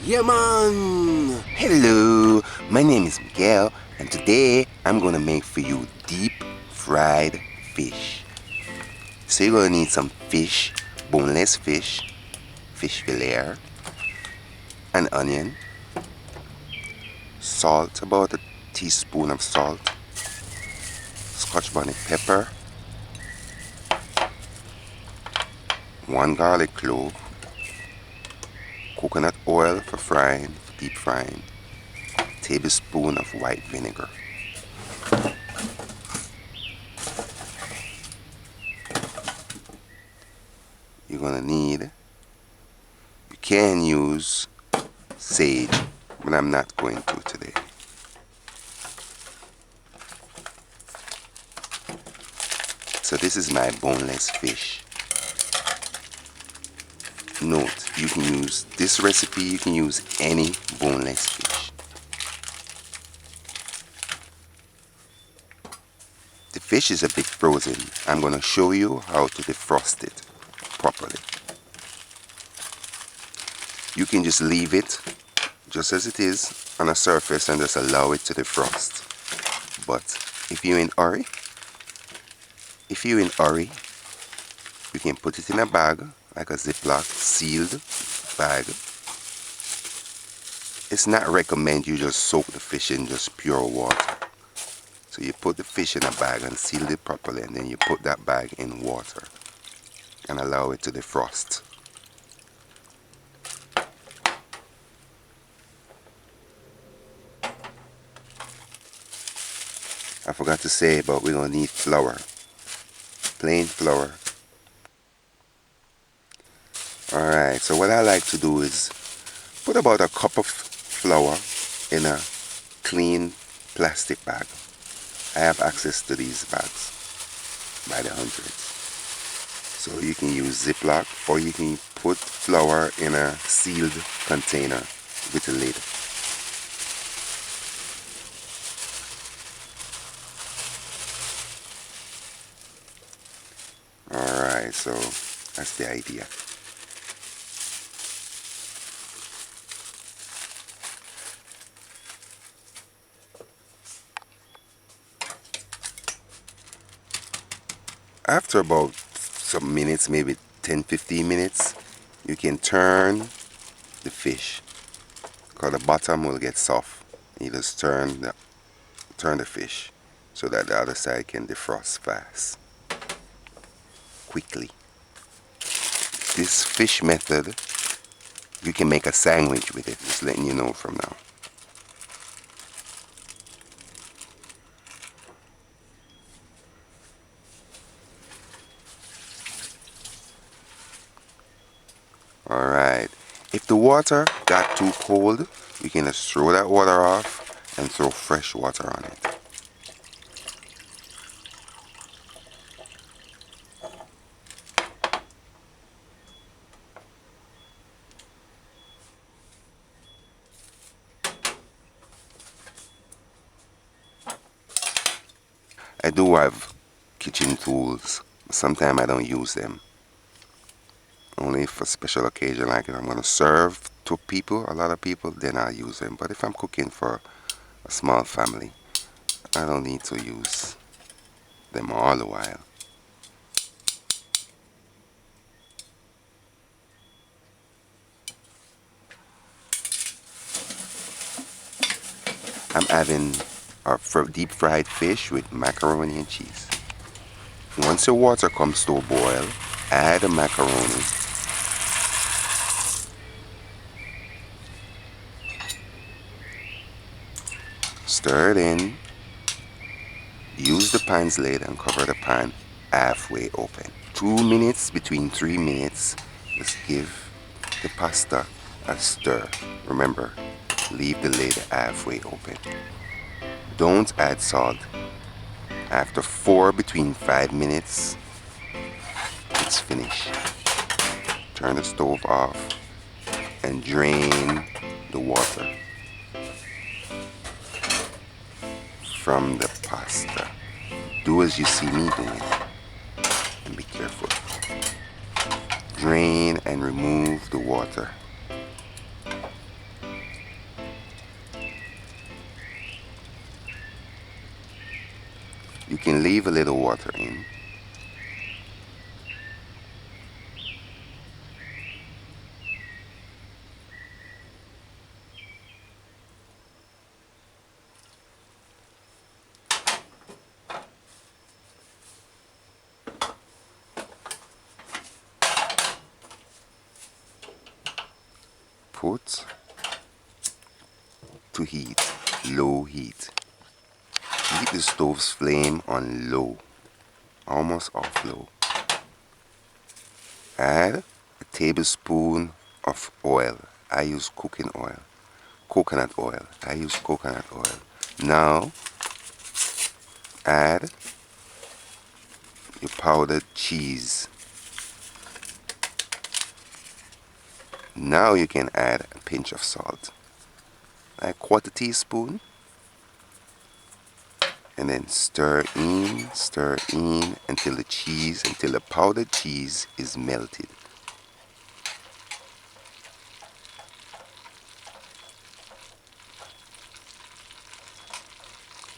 Yeah, man! Hello, my name is Miguel, and today I'm gonna make for you deep fried fish. So you're gonna need some fish, boneless fish, fish fillet, an onion, salt, about a teaspoon of salt, scotch bonnet pepper, one garlic clove, coconut oil for frying, for deep frying, tablespoon of white vinegar. You're gonna need, you can use sage, but I'm not going to today. So this is my boneless fish. Note, you can use this recipe, you can use any boneless fish. The fish is a bit frozen. I'm going to show you how to defrost it properly. You can just leave it just as it is on a surface and just allow it to defrost. But if you're in hurry, you can put it in a bag, like a Ziploc sealed bag. It's not recommended you just soak the fish in just pure water. So you put the fish in a bag and seal it properly, and then you put that bag in water and allow it to defrost. I forgot to say, but we're going to need flour, plain flour. Alright, so what I like to do is put about a cup of flour in a clean plastic bag. I have access to these bags by the hundreds. So you can use Ziploc, or you can put flour in a sealed container with a lid. Alright, so that's the idea. After about some minutes, maybe 10-15 minutes, you can turn the fish, because the bottom will get soft. You just turn the fish so that the other side can defrost fast, quickly. This fish method, you can make a sandwich with it, just letting you know from now. Alright, if the water got too cold, you can just throw that water off and throw fresh water on it. I do have kitchen tools, but sometimes I don't use them. Only for special occasion, like if I'm going to serve to people, a lot of people, then I'll use them. But if I'm cooking for a small family, I don't need to use them all the while. I'm having our deep fried fish with macaroni and cheese. Once your water comes to a boil, add the macaroni. Stir it in. Use the pan's lid and cover the pan halfway open. 2 minutes, between 3 minutes, just give the pasta a stir. Remember, leave the lid halfway open. Don't add salt. After between 5 minutes, it's finished. Turn the stove off and drain the water from the pasta. Do as you see me doing, and be careful. Drain and remove the water. You can leave a little water in. Put to heat, low heat. Keep the stove's flame on low, almost off low. Add a tablespoon of oil. I use cooking oil, coconut oil. I use coconut oil. Now add your powdered cheese. Now you can add a pinch of salt, like quarter teaspoon, and then stir in until the powdered cheese is melted.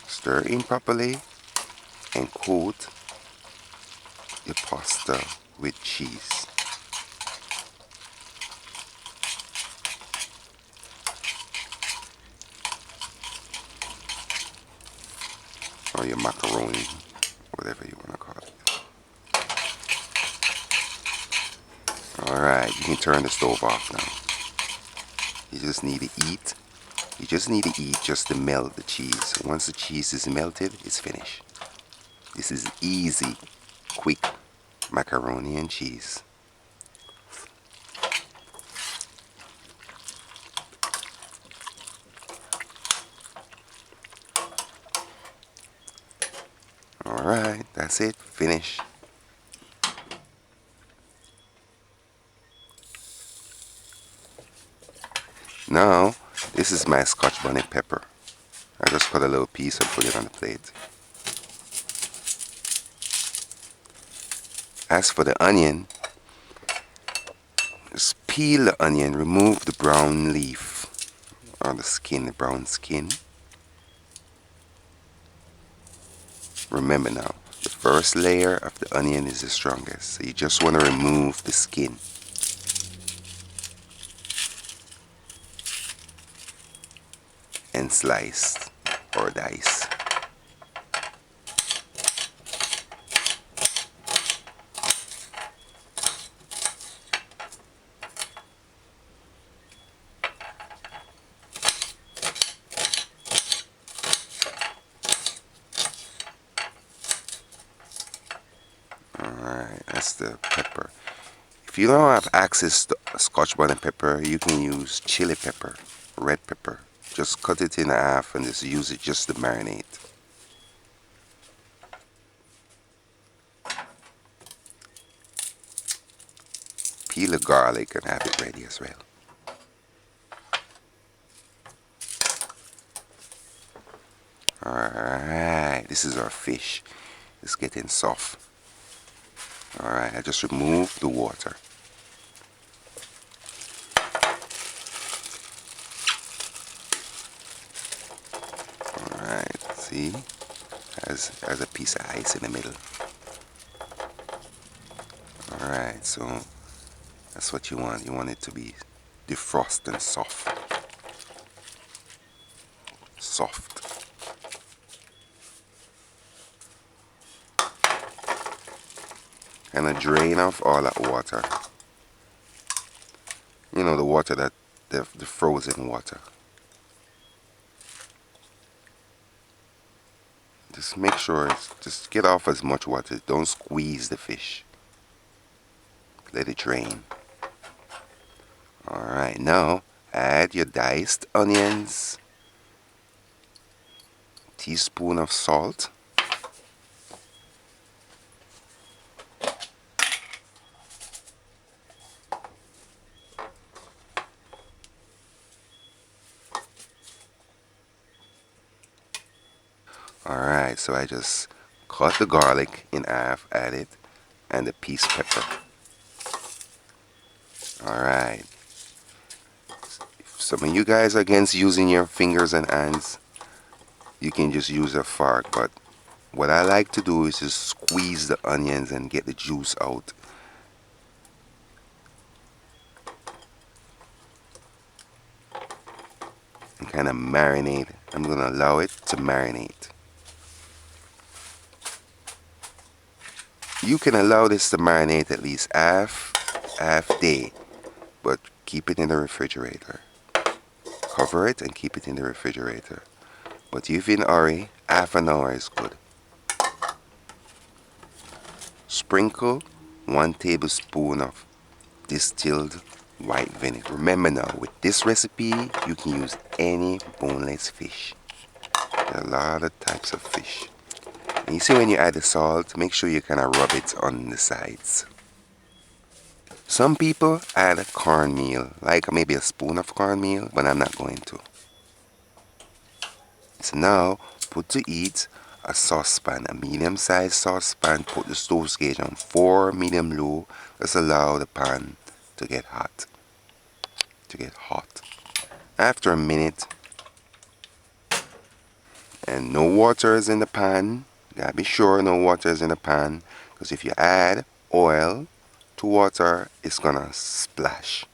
Stir in properly and coat the pasta with cheese. Or your macaroni, whatever you want to call it. Alright, you can turn the stove off now. You just need to eat. You just need to eat just to melt the cheese. Once the cheese is melted, it's finished. This is easy, quick macaroni and cheese. Alright, that's it. Finish. Now, this is my Scotch bonnet pepper. I just cut a little piece and put it on the plate. As for the onion, just peel the onion, remove the brown leaf or the skin, the brown skin. Remember now, the first layer of the onion is the strongest, so you just want to remove the skin. And slice or dice. Alright, that's the pepper. If you don't have access to Scotch bonnet pepper, you can use chili pepper, red pepper. Just cut it in half and just use it just to marinate. Peel the garlic and have it ready as well. Alright, this is our fish. It's getting soft. Alright, I just remove the water. Alright, see? Has a piece of ice in the middle. Alright, so that's what you want. You want it to be defrosted and soft. Soft. And a drain off all that water. You know, the water that the frozen water. Just make sure just get off as much water. Don't squeeze the fish. Let it drain. Alright, now add your diced onions. Teaspoon of salt. Alright, so I just cut the garlic in half, add it, and the piece pepper. Alright. If some of you guys are against using your fingers and hands, you can just use a fork, but What I like to do is just squeeze the onions and get the juice out. And kind of marinate. I'm going to allow it to marinate. You can allow this to marinate at least half day, but keep it in the refrigerator. Cover it and keep it in the refrigerator. But if you're in a hurry, half an hour is good. Sprinkle 1 tablespoon of distilled white vinegar. Remember now, with this recipe, you can use any boneless fish. There are a lot of types of fish. And you see when you add the salt, make sure you kind of rub it on the sides. Some people add cornmeal, like maybe a spoon of cornmeal, but I'm not going to. So now, put to heat a saucepan, a medium-sized saucepan. Put the stove gauge on 4, medium-low. Just allow the pan to get hot. After a minute, and no water is in the pan. You gotta be sure no water is in the pan, because if you add oil to water, it's gonna splash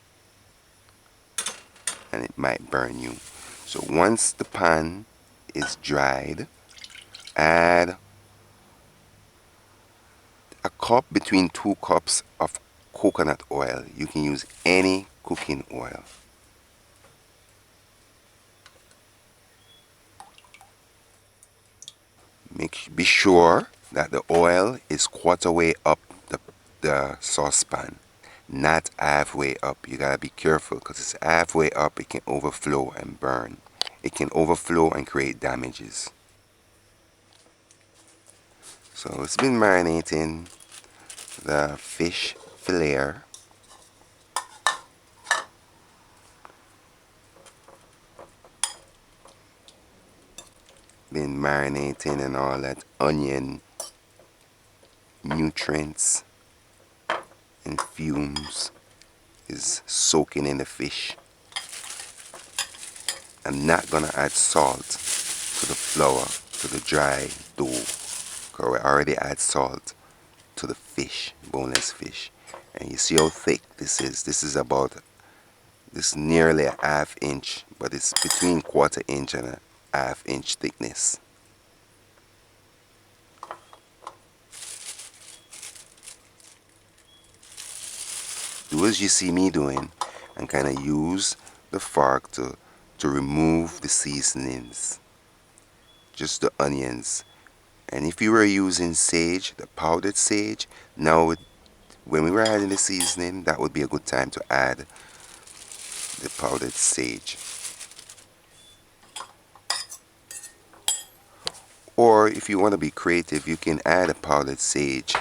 and it might burn you. So once the pan is dried, add a cup between 2 cups of coconut oil. You can use any cooking oil. Be sure that the oil is quarter way up the saucepan, not halfway up. You gotta be careful, because it's halfway up, it can overflow and burn. It can overflow and create damages. So it's been marinating the fish fillet. Been marinating, and all that onion nutrients and fumes is soaking in the fish. I'm not gonna add salt to the flour, to the dry dough, because we already add salt to the fish, boneless fish. And you see how thick this is. This is nearly a ½ inch, but it's between 1/4 inch and a ½ inch thickness. Do as you see me doing, and kind of use the fork to remove the seasonings, just the onions. And if you were using sage, the powdered sage, now when we were adding the seasoning, that would be a good time to add the powdered sage. Or if you want to be creative, you can add a powdered sage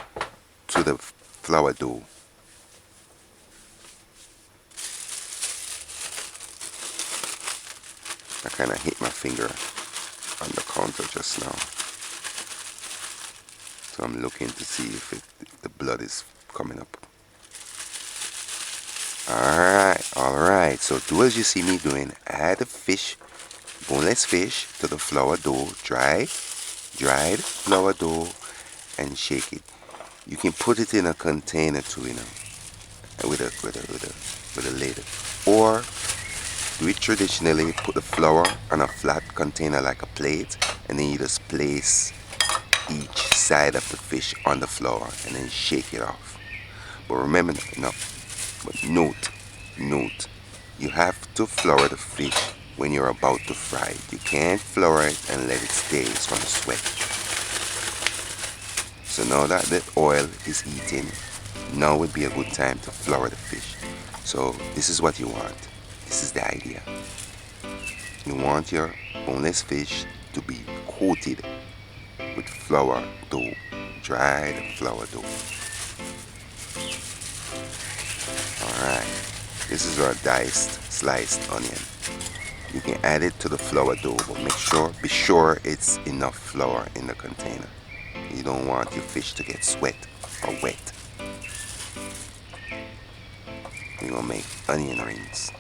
to the flour dough. I kind of hit my finger on the counter just now. So I'm looking to see if the blood is coming up. Alright. So do as you see me doing. Add the fish, boneless fish, to the flour dough. Dried flour dough, and shake it. You can put it in a container too, with a lid. Or do it traditionally. Put the flour on a flat container like a plate, and then you just place each side of the fish on the flour and then shake it off. But remember, note, you have to flour the fish when you're about to fry it. You can't flour it and let it stay. It's going to sweat. So now that the oil is heating, now would be a good time to flour the fish. So this is what you want. This is the idea. You want your boneless fish to be coated with flour dough, dried flour dough. Alright, this is our sliced onion. You can add it to the flour dough, but be sure it's enough flour in the container. You don't want your fish to get sweat or wet. You're gonna make onion rings.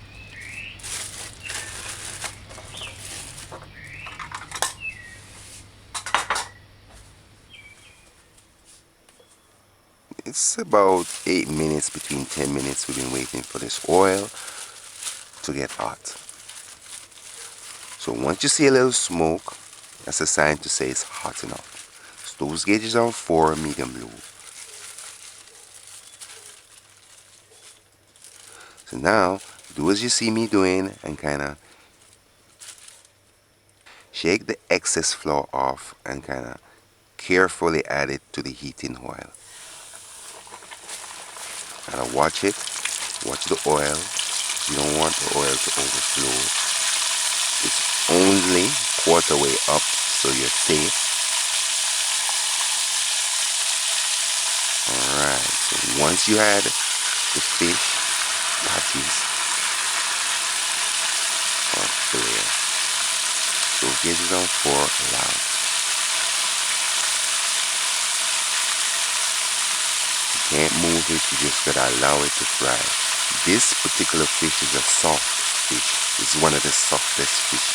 It's about 8 minutes, between 10 minutes. We've been waiting for this oil to get hot. So once you see a little smoke, that's a sign to say it's hot enough. Stove gauge is on 4, medium low. So now, do as you see me doing and kind of shake the excess flour off and kind of carefully add it to the heating oil. Kind of watch it, watch the oil. You don't want the oil to overflow. It's only quarter way up, so you're safe. Alright, so once you add the fish patties or fillet, so gauge is on 4, allow. You can't move it, you just gotta allow it to fry. This particular fish is a soft fish. It's one of the softest fish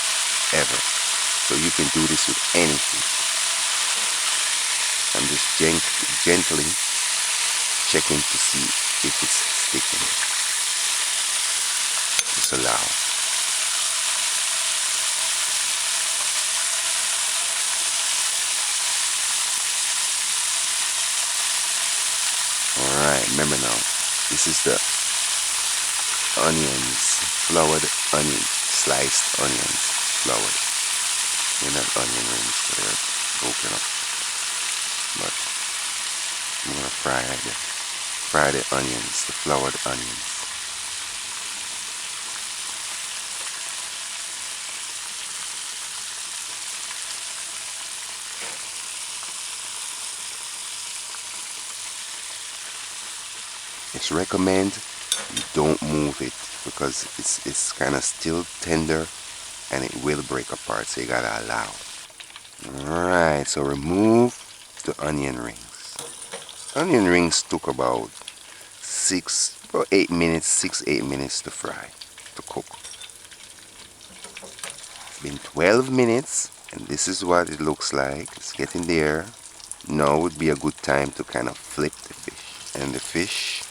ever. So you can do this with any fish. I'm just gently checking to see if it's sticking. Just allow. Alright, remember now, this is the onions, floured onions, sliced onions, floured. They're not onion rings, they're broken up. But I'm gonna fry the onions, the floured onions. It's recommend you don't move it because it's kind of still tender and it will break apart, so you gotta allow. Alright, so remove the onion rings. Onion rings took about 8 minutes, 6-8 minutes to fry, to cook. It's been 12 minutes and this is what it looks like. It's getting there. Now would be a good time to kind of flip the fish. And the fish,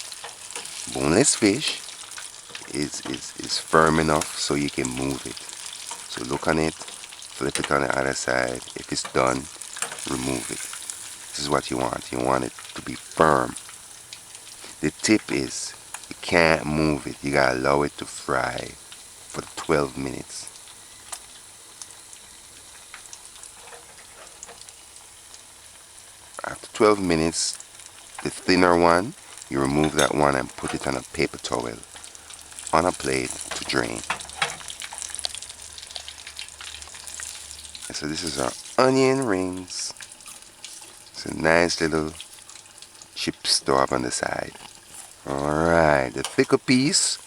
boneless fish, is firm enough so you can move it. So look on it, flip it on the other side. If it's done, remove it. This is what you want. You want it to be firm. The tip is you can't move it. You gotta allow it to fry for 12 minutes. After 12 minutes, the thinner one, you remove that one and put it on a paper towel on a plate to drain. And so this is our onion rings. It's a nice little chips to have on the side. Alright, the thicker piece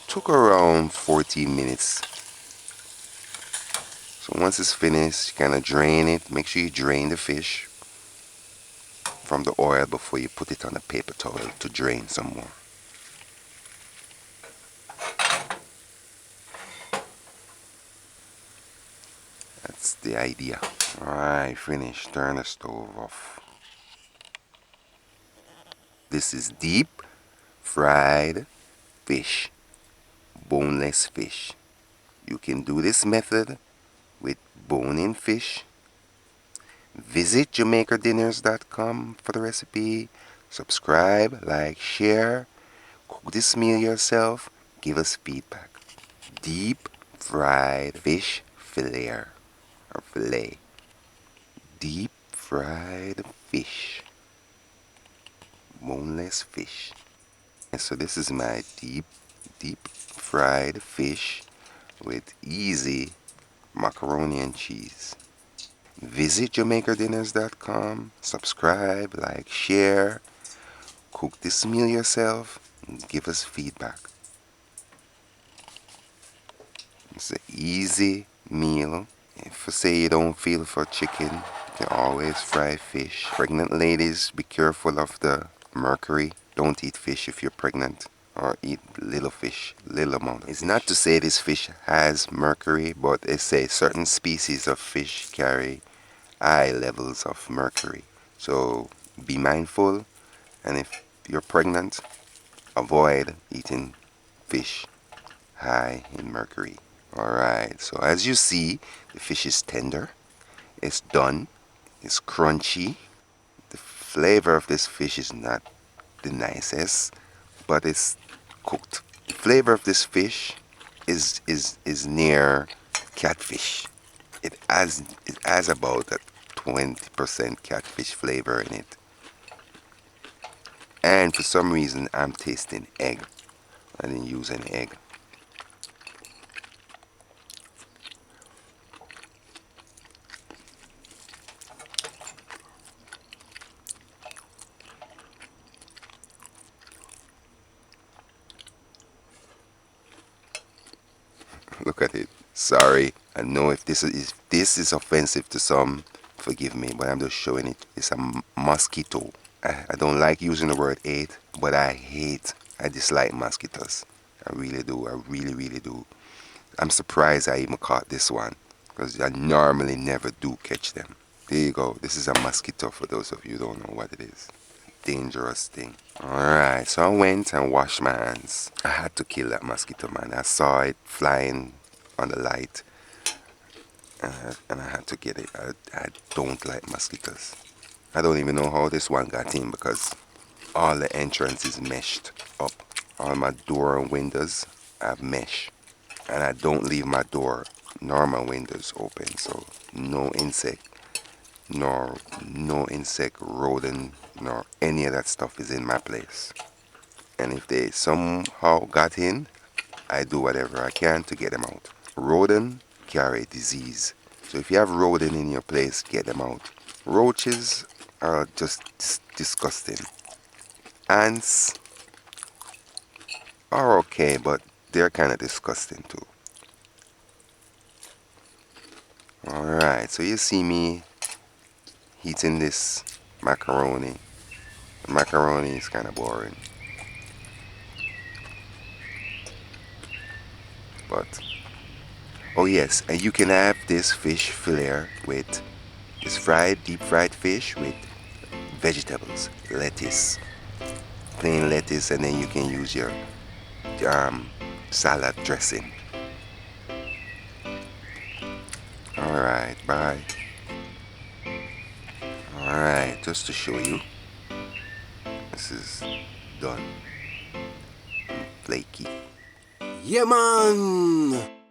took around 14 minutes. So once it's finished, you kind of drain it. Make sure you drain the fish from the oil before you put it on a paper towel to drain some more. That's the idea. Alright, finished. Turn the stove off. This is deep fried fish, boneless fish. You can do this method with bone-in fish. Visit JamaicaDinners.com for the recipe. Subscribe, like, share. Cook this meal yourself. Give us feedback. Deep fried fish fillet or fillet. Deep fried fish, boneless fish. And so this is my deep fried fish with easy macaroni and cheese. Visit JamaicaDinners.com. Subscribe, like, share. Cook this meal yourself and give us feedback. It's an easy meal. If you say you don't feel for chicken, you can always fry fish. Pregnant ladies, be careful of the mercury. Don't eat fish if you're pregnant, or eat little fish, little amount. It's not to say this fish has mercury, but they say certain species of fish carry high levels of mercury. So be mindful And if you're pregnant, avoid eating fish high in mercury. Alright, so as you see, the fish is tender, it's done, it's crunchy. The flavor of this fish is not the nicest, but it's cooked. The flavor of this fish is near catfish. It has about a 20% catfish flavor in it. And for some reason I'm tasting egg. I didn't use an egg. Look at it. Sorry. I know if this is offensive to some, forgive me, but I'm just showing it. It's a mosquito. I don't like using the word hate, but I dislike mosquitoes. I really do. I really, really do. I'm surprised I even caught this one because I normally never do catch them. There you go. This is a mosquito for those of you who don't know what it is. Dangerous thing. Alright, so I went and washed my hands. I had to kill that mosquito, man. I saw it flying on the light and I had to get it. I don't like mosquitoes. I don't even know how this one got in because all the entrance is meshed up. All my door and windows have mesh. And I don't leave my door nor my windows open, so no insect, nor no insect, rodent, nor any of that stuff is in my place. And if they somehow got in, I do whatever I can to get them out. Rodent carry disease, so if you have rodent in your place, get them out. Roaches are just disgusting. Ants are okay, but they're kind of disgusting too. Alright, so you see me heating this macaroni. The macaroni is kind of boring, but oh yes, and you can have this fish fillet with this deep fried fish with vegetables, lettuce, plain lettuce, and then you can use your salad dressing. Alright, bye. Alright, just to show you, this is done. Flaky. Yeah, man!